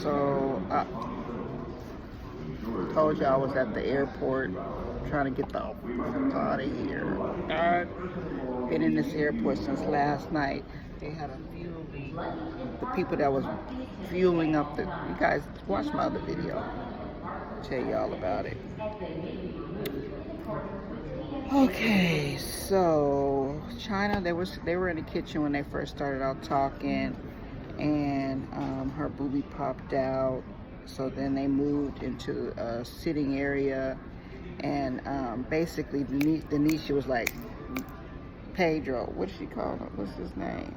So I told you I was at the airport trying to get the fuck out of here. I've been in this airport since last night. They had a fuel leak. The people that was fueling up the, you guys watch my other video. I'll tell you all about it. Okay, so Chyna, they were in the kitchen when they first started out talking, and her boobie popped out. So then they moved into a sitting area, and basically Denisha was like, Pedro, what does she call him? What's his name?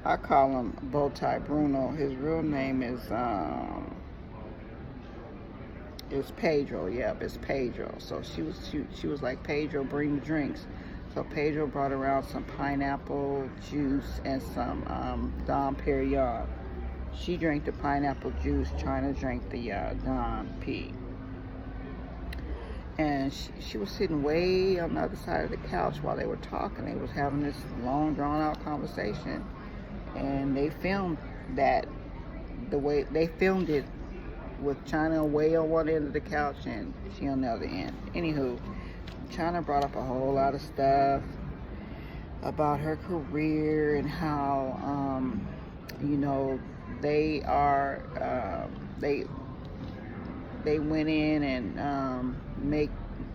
I call him Bowtie Bruno. His real name is Pedro. Yep, it's Pedro. So she was like, Pedro, bring the drinks. So Pedro brought around some pineapple juice and some Dom Perignon. She drank the pineapple juice. Chyna drank the Dom P. And she was sitting way on the other side of the couch while they were talking. They was having this long, drawn-out conversation. And they filmed that the way they filmed it, with Chyna way on one end of the couch and she on the other end. Anywho, Chyna brought up a whole lot of stuff about her career and how, you know, they are, they went in and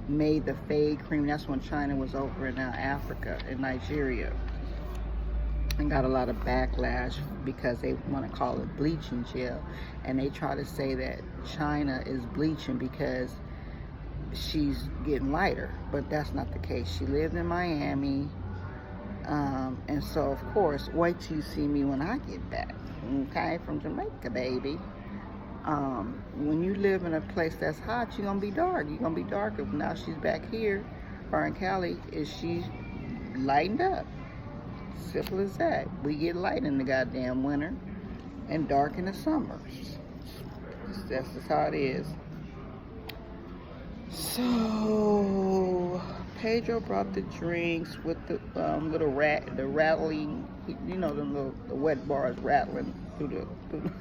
made the fade cream. That's when Chyna was over in Africa, in Nigeria, and got a lot of backlash because they want to call it bleaching gel, and they try to say that Chyna is bleaching because she's getting lighter, but that's not the case. She lived in Miami, and so of course, wait till you see me when I get back, okay, from Jamaica, baby. When you live in a place that's hot, you're gonna be dark. You're gonna be darker. Now she's back here, her in Cali, is she lightened up? Simple as that. We get light in the goddamn winter and dark in the summer. That's just how it is. So Pedro brought the drinks with the little the rattling, you know, the wet bars rattling through the.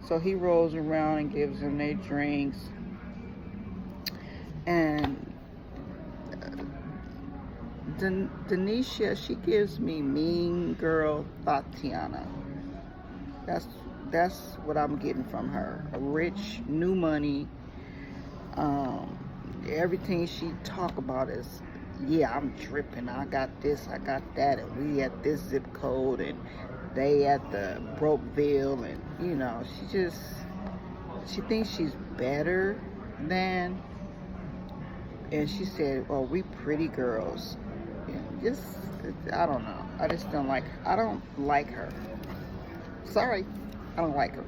So he rolls around and gives them their drinks, and Denisha, she gives me mean girl Tatiana. That's what I'm getting from her. A rich, new money. Everything she talk about is, yeah, I'm tripping. I got this, I got that, and we at this zip code, and they at the Brokeville, and you know, she thinks she's better than. And she said, "Oh, we pretty girls." Just, I don't know. I just don't like her. Sorry, I don't like her.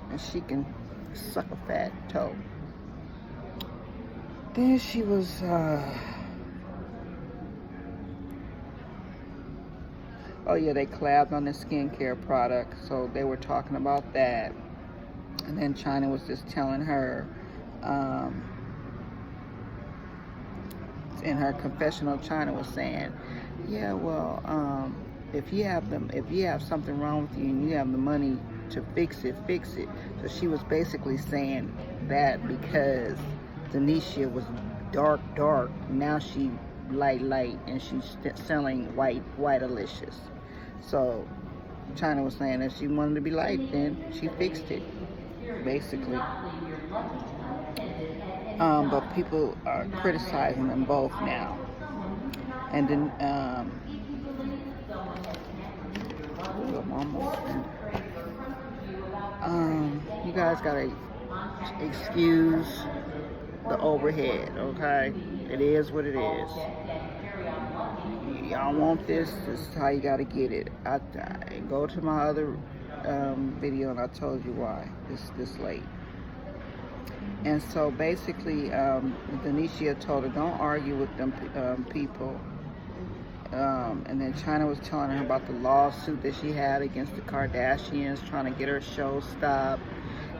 And she can suck a fat toe. Then she was, oh yeah, they collabed on the skincare product. So they were talking about that. And then Chyna was just telling her, in her confessional, Chyna was saying, yeah, well, if you have something wrong with you and you have the money to fix it. So she was basically saying that because Denisha was dark, now she light, and she's selling white-alicious. So Chyna was saying if she wanted to be light, then she fixed it, basically. But people are criticizing them both now. And then, you guys gotta excuse the overhead, okay? It is what it is. Y'all want this is how you gotta get it. I go to my other video and I told you why it's this late. And so basically, Denisha told her, don't argue with them people. And then Chyna was telling her about the lawsuit that she had against the Kardashians, trying to get her show stopped.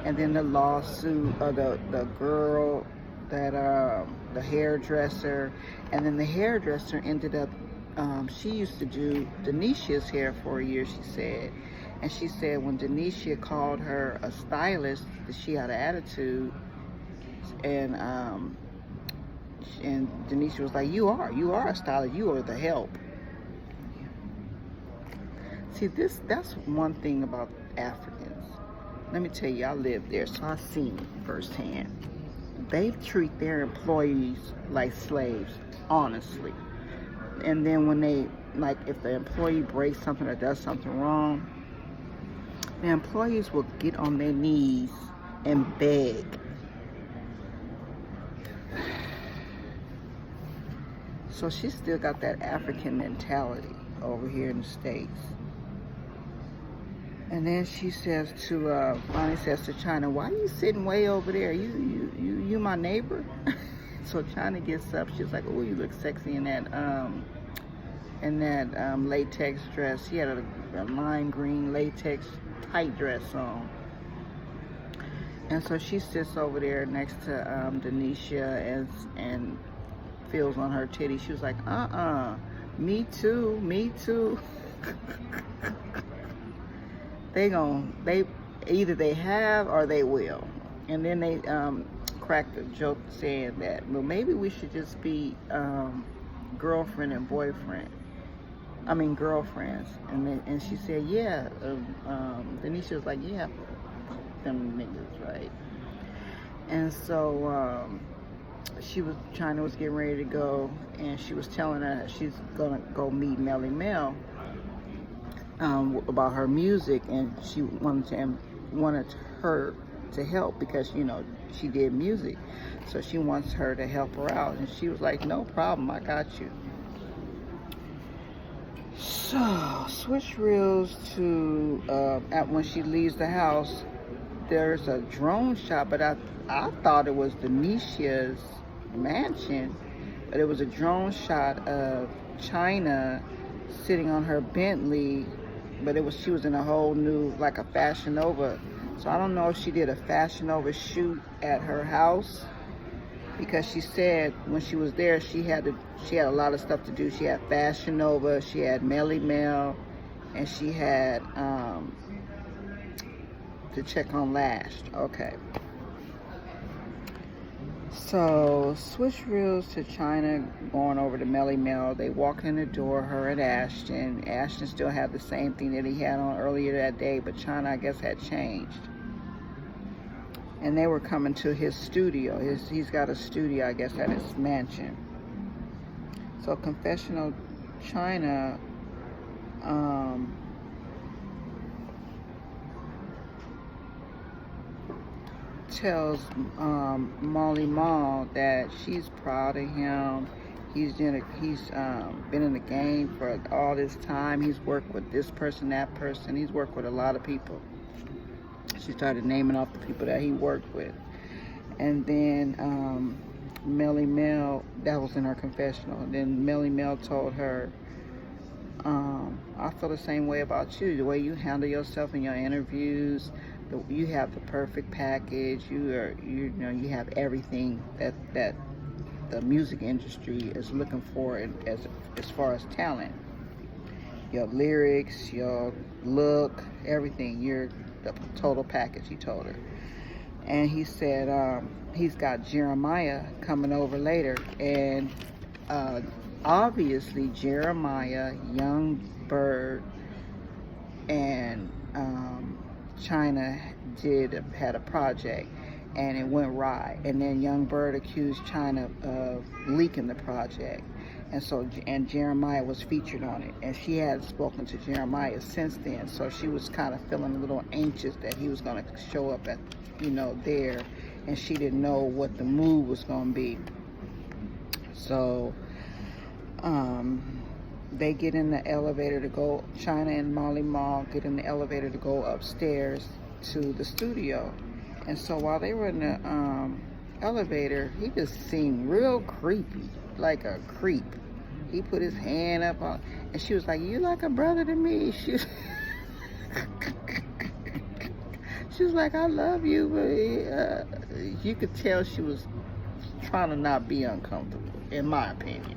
And then the lawsuit of the girl that, the hairdresser. And then the hairdresser ended up, she used to do Denisha's hair for a year, she said. And she said when Denisha called her a stylist, that she had an attitude, and Denisha was like, you are a stylist, you are the help. See, that's one thing about Africans. Let me tell you, I lived there, so I've seen it firsthand. They treat their employees like slaves, honestly. And then when they, like, if the employee breaks something or does something wrong, the employees will get on their knees and beg. So she still got that African mentality over here in the States. And then she says to, finally says to Chyna, why are you sitting way over there? You my neighbor? So Chyna gets up. She's like, oh, you look sexy in that latex dress. She had a lime green latex tight dress on. And so she sits over there next to Denisha and feels on her titty. She was like, me too. They either they have or they will. And then they cracked a joke saying that, well, maybe we should just be girlfriend and boyfriend. I mean, girlfriends. And she said, yeah. Denisha was like, yeah, fuck them niggas, right? And so Chyna was getting ready to go, and she was telling her that she's gonna go meet Melly Mel about her music, and she wanted her to help because, you know, she did music, so she wants her to help her out. And she was like, no problem, I got you. So switch reels to when she leaves the house, there's a drone shot, but I thought it was Denisha's mansion, but it was a drone shot of Chyna sitting on her Bentley, but she was in a whole new, like a Fashion Nova. So I don't know if she did a Fashion Nova shoot at her house, because she said when she was there she had a lot of stuff to do. She had Fashion Nova, she had Melly Mel, and she had to check on Lashed. Okay. So switch reels to Chyna going over to Melly Mel. They walk in the door, her and Ashton. Ashton still had the same thing that he had on earlier that day, but Chyna, I guess, had changed. And they were coming to his studio. He's got a studio, I guess, at his mansion. So confessional Chyna tells Molly Mall that she's proud of him. He's been in the game for all this time. He's worked with this person, that person. He's worked with a lot of people. She started naming off the people that he worked with. And then Melly Mel, that was in her confessional. And then Melly Mel told her, I feel the same way about you. The way you handle yourself in your interviews, you have the perfect package. You have everything that the music industry is looking for as far as talent. Your lyrics, your look, everything. You're the total package, he told her. And he said he's got Jeremiah coming over later, and obviously Jeremiah, Young Bird, and Chyna had a project, and it went right. And then Young Bird accused Chyna of leaking the project, and Jeremiah was featured on it, and she had spoken to Jeremiah since then. So she was kind of feeling a little anxious that he was going to show up at, there, and she didn't know what the mood was going to be. So they get in the elevator to go, Chyna and Molly Mall get in the elevator to go upstairs to the studio. And so while they were in the elevator, he just seemed real creepy, like a creep. He put his hand up on, and she was like, you like a brother to me. She was like, I love you, but you could tell she was trying to not be uncomfortable, in my opinion.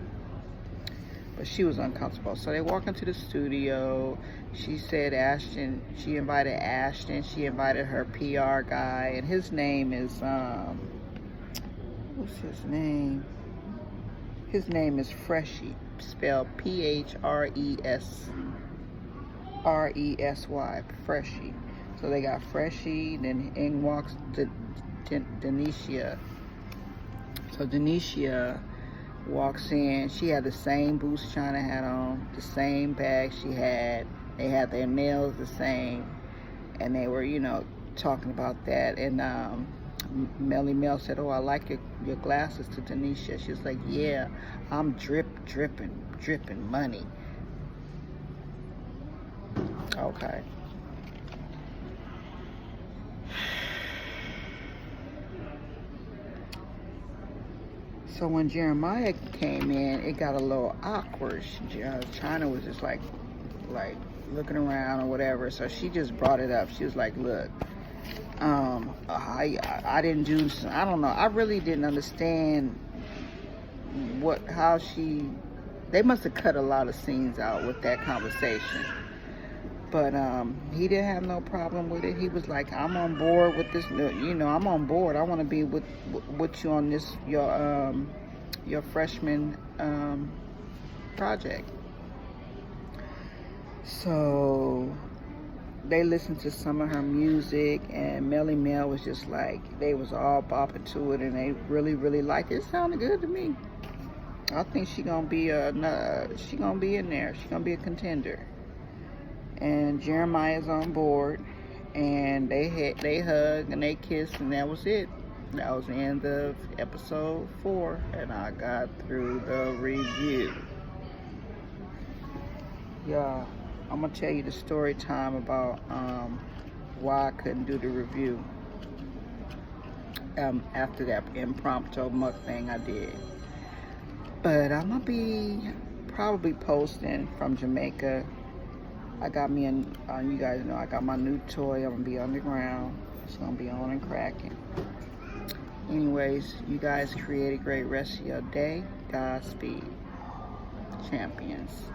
but she was uncomfortable. So they walk into the studio. She said Ashton, she invited Ashton, she invited her PR guy, and his name is, what's his name? His name is Freshy, spelled Phressy, Freshy. So they got Freshy, then in walks Denisha. So Denisha walks in. She had the same boots Chyna had on, the same bag she had. They had their nails the same, and they were, talking about that. And Melly Mel said, "Oh, I like your glasses," to Denisha. She was like, "Yeah, I'm dripping money." Okay. So when Jeremiah came in, it got a little awkward. Chyna was just like looking around or whatever. So she just brought it up. She was like, "Look, I didn't do. I don't know. I really didn't understand how she. They must have cut a lot of scenes out with that conversation." But he didn't have no problem with it. He was like, "I'm on board with this. I'm on board. I want to be with you on this your freshman project." So they listened to some of her music, and Melly Mel was just like, they was all bopping to it, and they really liked it. It sounded good to me. I think she gonna be in there. She gonna be a contender. And Jeremiah's on board, and they hug and they kiss, and that was it. That was the end of episode 4, and I got through the review. Yeah, I'm gonna tell you the story time about why I couldn't do the review after that impromptu mukbang I did. But I'm gonna be probably posting from Jamaica. I got me you guys know I got my new toy. I'm gonna be underground. It's gonna be on and cracking. Anyways, you guys create a great rest of your day. Godspeed. Champions.